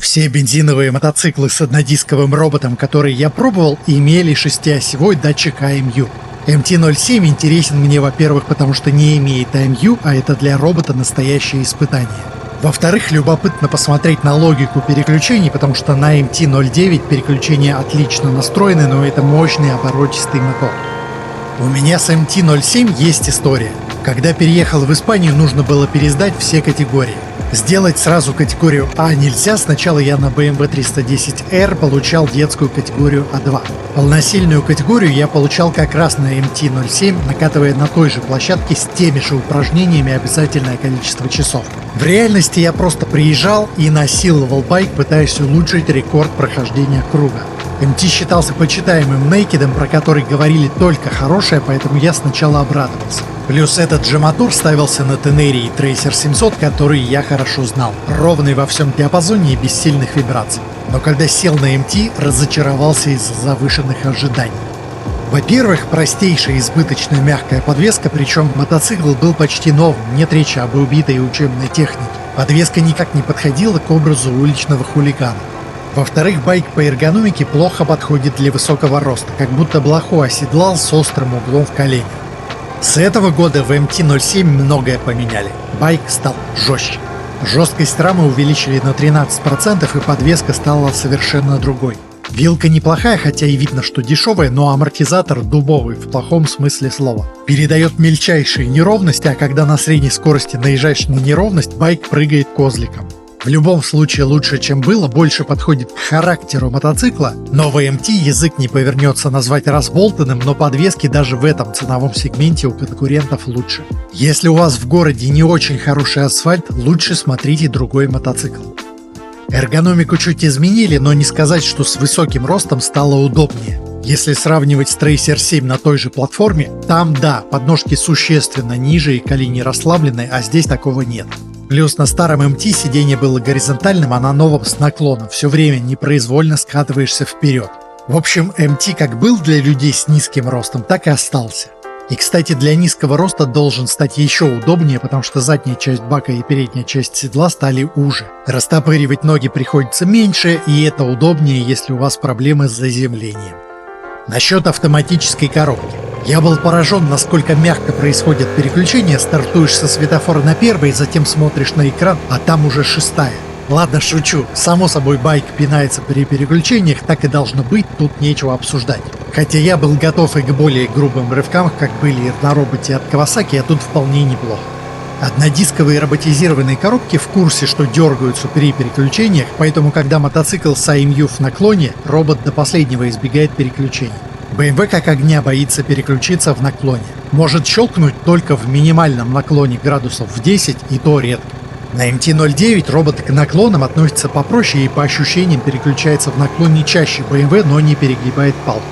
Все бензиновые мотоциклы с однодисковым роботом, которые я пробовал, имели шестиосевой датчик AMU. MT-07 интересен мне, во-первых, потому что не имеет AMU, а это для робота настоящее испытание. Во-вторых, любопытно посмотреть на логику переключений, потому что на MT-09 переключения отлично настроены, но это мощный оборотистый мотор. У меня с MT-07 есть история. Когда переехал в Испанию, нужно было пересдать все категории. Сделать сразу категорию А нельзя, сначала я на BMW 310R получал детскую категорию А2. Полносильную категорию я получал как раз на MT-07, накатывая на той же площадке с теми же упражнениями обязательное количество часов. В реальности я просто приезжал и насиловал байк, пытаясь улучшить рекорд прохождения круга. MT считался почитаемым нейкидом, про который говорили только хорошее, поэтому я сначала обрадовался. Плюс этот же мотор ставился на Tenere и Tracer 700, которые я хорошо знал. Ровный во всем диапазоне и без сильных вибраций. Но когда сел на MT, разочаровался из-за завышенных ожиданий. Во-первых, простейшая избыточная мягкая подвеска, причем мотоцикл был почти новым, нет речи об убитой учебной технике. Подвеска никак не подходила к образу уличного хулигана. Во-вторых, байк по эргономике плохо подходит для высокого роста, как будто блоху оседлал с острым углом в коленях. С этого года в MT-07 многое поменяли. Байк стал жестче. Жесткость рамы увеличили на 13% и подвеска стала совершенно другой. Вилка неплохая, хотя и видно, что дешевая, но амортизатор дубовый в плохом смысле слова. Передает мельчайшие неровности, а когда на средней скорости наезжаешь на неровность, байк прыгает козликом. В любом случае лучше, чем было, больше подходит к характеру мотоцикла. Новый MT язык не повернется назвать разболтанным, но подвески даже в этом ценовом сегменте у конкурентов лучше. Если у вас в городе не очень хороший асфальт, лучше смотрите другой мотоцикл. Эргономику чуть изменили, но не сказать, что с высоким ростом стало удобнее. Если сравнивать с Tracer 7 на той же платформе, там да, подножки существенно ниже и колени расслаблены, а здесь такого нет. Плюс на старом MT сиденье было горизонтальным, а на новом с наклоном. Все время непроизвольно скатываешься вперед. В общем, MT как был для людей с низким ростом, так и остался. И, кстати, для низкого роста должен стать еще удобнее, потому что задняя часть бака и передняя часть седла стали уже. Растопыривать ноги приходится меньше, и это удобнее, если у вас проблемы с заземлением. Насчет автоматической коробки. Я был поражен, насколько мягко происходят переключения. Стартуешь со светофора на первой, затем смотришь на экран, а там уже шестая. Ладно, шучу. Само собой, байк пинается при переключениях, так и должно быть, тут нечего обсуждать. Хотя я был готов и к более грубым рывкам, как были на роботе от Kawasaki, а тут вполне неплохо. Однодисковые роботизированные коробки в курсе, что дергаются при переключениях, поэтому когда мотоцикл с AMU в наклоне, робот до последнего избегает переключений. BMW как огня боится переключиться в наклоне. Может щелкнуть только в минимальном наклоне градусов в 10, и то редко. На MT-09 робот к наклонам относится попроще и по ощущениям переключается в наклоне чаще BMW, но не перегибает палку.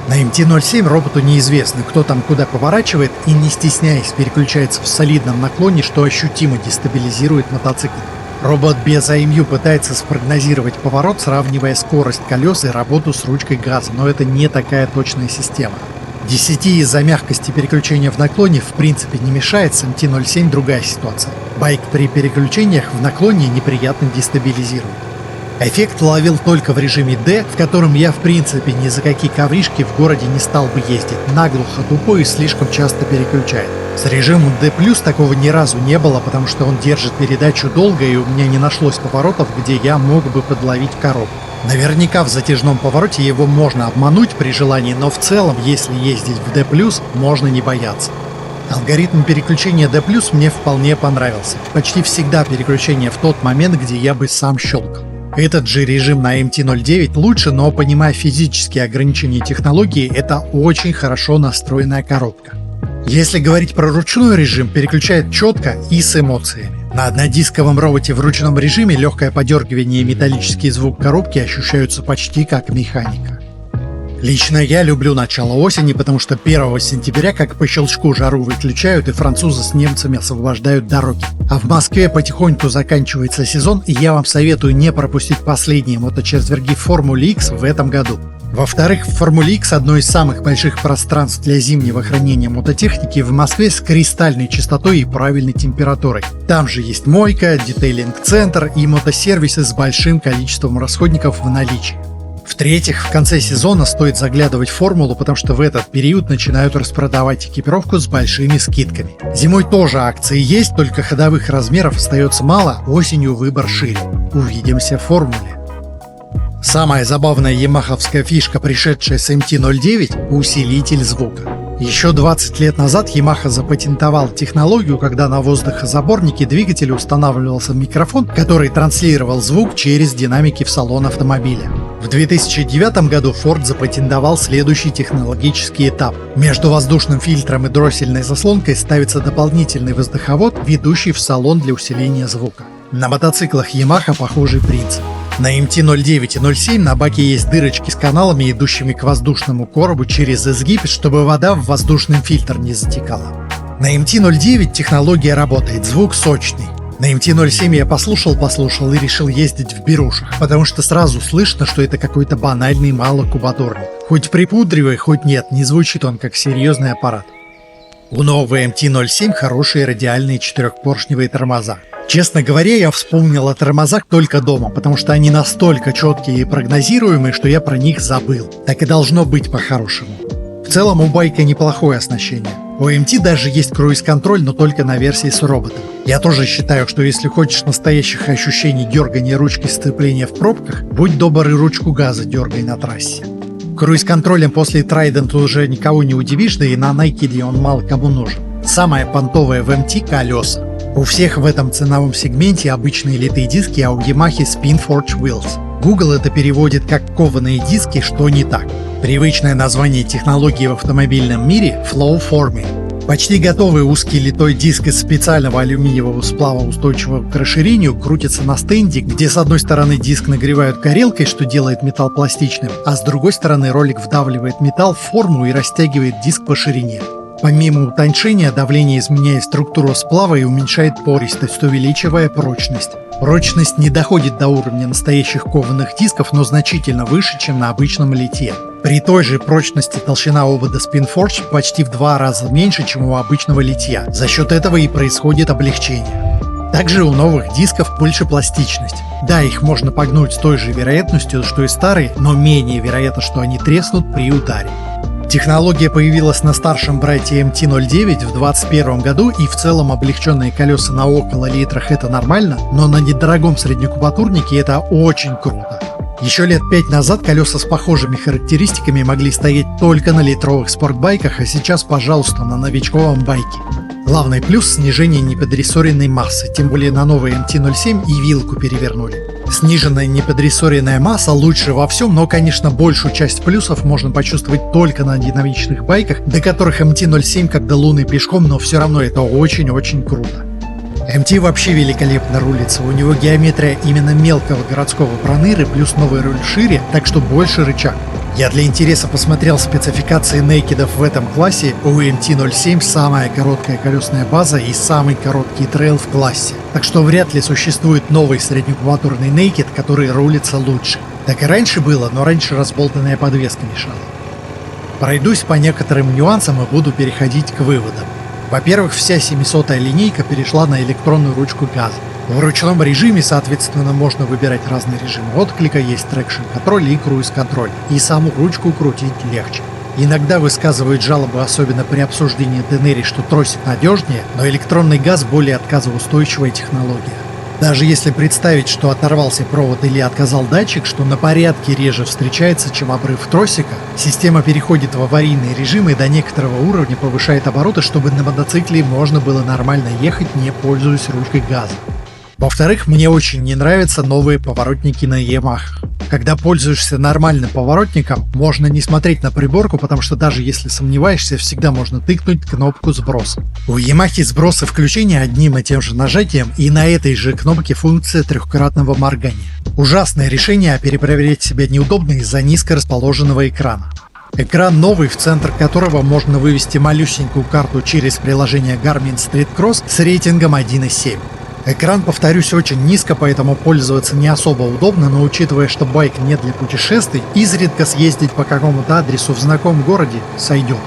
На MT-07 роботу неизвестно, кто там куда поворачивает, и не стесняясь переключается в солидном наклоне, что ощутимо дестабилизирует мотоцикл. Робот без AMU пытается спрогнозировать поворот, сравнивая скорость колес и работу с ручкой газа, но это не такая точная система. 10 из-за мягкости переключения в наклоне в принципе не мешает, с MT-07 другая ситуация. Байк при переключениях в наклоне неприятно дестабилизирует. Эффект ловил только в режиме D, в котором я в принципе ни за какие ковришки в городе не стал бы ездить, наглухо тупой и слишком часто переключает. С режимом D+, такого ни разу не было, потому что он держит передачу долго и у меня не нашлось поворотов, где я мог бы подловить коробку. Наверняка в затяжном повороте его можно обмануть при желании, но в целом, если ездить в D+, можно не бояться. Алгоритм переключения D+, мне вполне понравился. Почти всегда переключение в тот момент, где я бы сам щелкал. Этот же режим на MT-09 лучше, но понимая физические ограничения технологии, это очень хорошо настроенная коробка. Если говорить про ручной режим, переключает четко и с эмоциями. На однодисковом роботе в ручном режиме легкое подергивание и металлический звук коробки ощущаются почти как механика. Лично я люблю начало осени, потому что 1 сентября как по щелчку жару выключают и французы с немцами освобождают дороги. А в Москве потихоньку заканчивается сезон, и я вам советую не пропустить последние моточетверги в Формуле X в этом году. Во-вторых, в Формуле X одно из самых больших пространств для зимнего хранения мототехники в Москве с кристальной чистотой и правильной температурой. Там же есть мойка, детейлинг-центр и мотосервисы с большим количеством расходников в наличии. В-третьих, в конце сезона стоит заглядывать в Формулу, потому что в этот период начинают распродавать экипировку с большими скидками. Зимой тоже акции есть, только ходовых размеров остается мало, осенью выбор шире. Увидимся в Формуле. Самая забавная ямаховская фишка, пришедшая с MT-09 – усилитель звука. Еще 20 лет назад Yamaha запатентовал технологию, когда на воздухозаборнике двигателя устанавливался микрофон, который транслировал звук через динамики в салон автомобиля. В 2009 году Ford запатентовал следующий технологический этап. Между воздушным фильтром и дроссельной заслонкой ставится дополнительный воздуховод, ведущий в салон для усиления звука. На мотоциклах Yamaha похожий принцип. На MT-09 и 07 на баке есть дырочки с каналами, идущими к воздушному коробу через изгиб, чтобы вода в воздушный фильтр не затекала. На MT-09 технология работает, звук сочный. На MT-07 я послушал и решил ездить в берушах, потому что сразу слышно, что это какой-то банальный малокубатурник. Хоть припудривай, хоть нет, не звучит он как серьезный аппарат. У нового MT-07 хорошие радиальные четырехпоршневые тормоза. Честно говоря, я вспомнил о тормозах только дома, потому что они настолько четкие и прогнозируемые, что я про них забыл. Так и должно быть по-хорошему. В целом у байка неплохое оснащение. У MT даже есть круиз-контроль, но только на версии с роботом. Я тоже считаю, что если хочешь настоящих ощущений дергания ручки сцепления в пробках, будь добр и ручку газа дергай на трассе. Круиз-контролем после Trident уже никого не удивишь, да и на Naked он мало кому нужен. Самое понтовое в MT – колеса. У всех в этом ценовом сегменте обычные литые диски, а у Yamaha Spinforge Wheels. Google это переводит как кованые диски, что не так. Привычное название технологии в автомобильном мире – Flow Forming. Почти готовый узкий литой диск из специального алюминиевого сплава, устойчивого к расширению, крутится на стенде, где с одной стороны диск нагревают горелкой, что делает металл пластичным, а с другой стороны ролик вдавливает металл в форму и растягивает диск по ширине. Помимо утончения, давление изменяет структуру сплава и уменьшает пористость, увеличивая прочность. Прочность не доходит до уровня настоящих кованых дисков, но значительно выше, чем на обычном литье. При той же прочности толщина обода Spinforge почти в 2 раза меньше, чем у обычного литья. За счет этого и происходит облегчение. Также у новых дисков больше пластичность. Да, их можно погнуть с той же вероятностью, что и старые, но менее вероятно, что они треснут при ударе. Технология появилась на старшем брате MT-09 в 2021 году, и в целом облегченные колеса на около литрах это нормально, но на недорогом среднекубатурнике это очень круто. Еще лет 5 назад колеса с похожими характеристиками могли стоять только на литровых спортбайках, а сейчас, пожалуйста, на новичковом байке. Главный плюс – снижение неподрессоренной массы, тем более на новый MT-07 и вилку перевернули. Сниженная неподрессоренная масса лучше во всем, но, конечно, большую часть плюсов можно почувствовать только на динамичных байках, до которых MT-07 как до луны пешком, но все равно это очень-очень круто. MT вообще великолепно рулится, у него геометрия именно мелкого городского проныры, плюс новый руль шире, так что больше рычаг. Я для интереса посмотрел спецификации Naked'ов в этом классе. У MT-07 самая короткая колесная база и самый короткий трейл в классе. Так что вряд ли существует новый среднекубатурный Naked, который рулится лучше. Так и раньше было, но раньше разболтанная подвеска мешала. Пройдусь по некоторым нюансам и буду переходить к выводам. Во-первых, вся 700-я линейка перешла на электронную ручку газа. В ручном режиме, соответственно, можно выбирать разные режимы отклика, есть трекшн-контроль и круиз-контроль, и саму ручку крутить легче. Иногда высказывают жалобы, особенно при обсуждении Денери, что тросик надежнее, но электронный газ более отказоустойчивая технология. Даже если представить, что оторвался провод или отказал датчик, что на порядке реже встречается, чем обрыв тросика, система переходит в аварийный режим и до некоторого уровня повышает обороты, чтобы на мотоцикле можно было нормально ехать, не пользуясь ручкой газа. Во-вторых, мне очень не нравятся новые поворотники на Yamaha. Когда пользуешься нормальным поворотником, можно не смотреть на приборку, потому что даже если сомневаешься, всегда можно тыкнуть кнопку сброса. У Yamaha сбросы включения одним и тем же нажатием, и на этой же кнопке функция трехкратного моргания. Ужасное решение, а перепроверять себя неудобно из-за низко расположенного экрана. Экран новый, в центр которого можно вывести малюсенькую карту через приложение Garmin Street Cross с рейтингом 1,7. Экран, повторюсь, очень низко, поэтому пользоваться не особо удобно, но учитывая, что байк не для путешествий, изредка съездить по какому-то адресу в знакомом городе сойдет.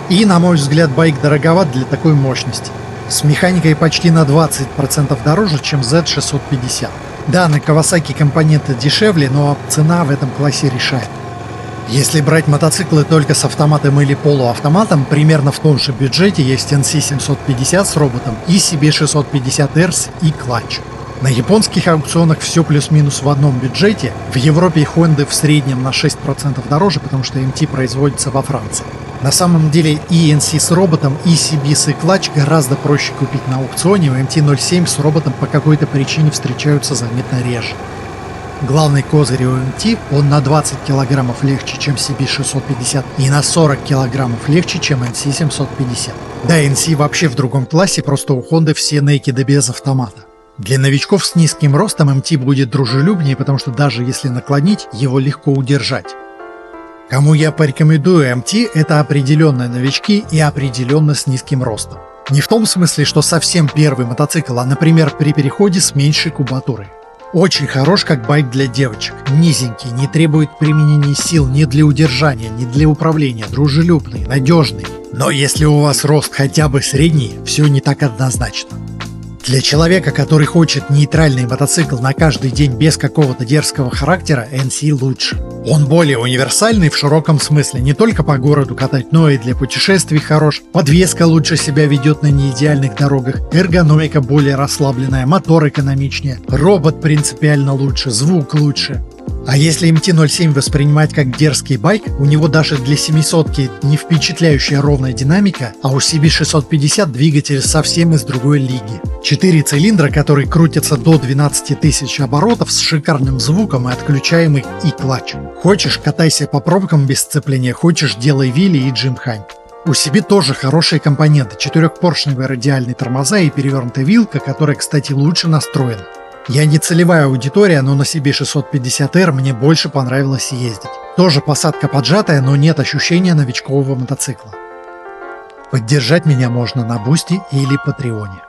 И, на мой взгляд, байк дороговат для такой мощности. С механикой почти на 20% дороже, чем Z650. Да, на Kawasaki компоненты дешевле, но цена в этом классе решает. Если брать мотоциклы только с автоматом или полуавтоматом, примерно в том же бюджете есть NC750 с роботом и CB650R и клатч. На японских аукционах все плюс-минус в одном бюджете, в Европе Honda в среднем на 6% дороже, потому что MT производится во Франции. На самом деле и NC с роботом, и CB с клатч гораздо проще купить на аукционе, у MT-07 с роботом по какой-то причине встречаются заметно реже. Главный козырь у MT, он на 20 килограммов легче, чем CB650 и на 40 килограммов легче, чем NC750. Да, NC вообще в другом классе, просто у Honda все накеды без автомата. Для новичков с низким ростом MT будет дружелюбнее, потому что даже если наклонить, его легко удержать. Кому я порекомендую MT, это определенные новички и определенно с низким ростом. Не в том смысле, что совсем первый мотоцикл, а, например, при переходе с меньшей кубатурой. Очень хорош как байк для девочек. Низенький, не требует применения сил ни для удержания, ни для управления, дружелюбный, надежный. Но если у вас рост хотя бы средний, все не так однозначно. Для человека, который хочет нейтральный мотоцикл на каждый день без какого-то дерзкого характера, NC лучше. Он более универсальный в широком смысле, не только по городу катать, но и для путешествий хорош. Подвеска лучше себя ведет на неидеальных дорогах, эргономика более расслабленная, мотор экономичнее, робот принципиально лучше, звук лучше. А если MT-07 воспринимать как дерзкий байк, у него даже для 700-ки не впечатляющая ровная динамика, а у CB650 двигатель совсем из другой лиги. 4 цилиндра, которые крутятся до 12 тысяч оборотов с шикарным звуком и отключаемый и-клатч. Хочешь, катайся по пробкам без сцепления, хочешь, делай вилли и джимхань. У CB тоже хорошие компоненты, 4-поршневые радиальные тормоза и перевернутая вилка, которая, кстати, лучше настроена. Я не целевая аудитория, но на CB650R мне больше понравилось ездить. Тоже посадка поджатая, но нет ощущения новичкового мотоцикла. Поддержать меня можно на Бусти или Патреоне.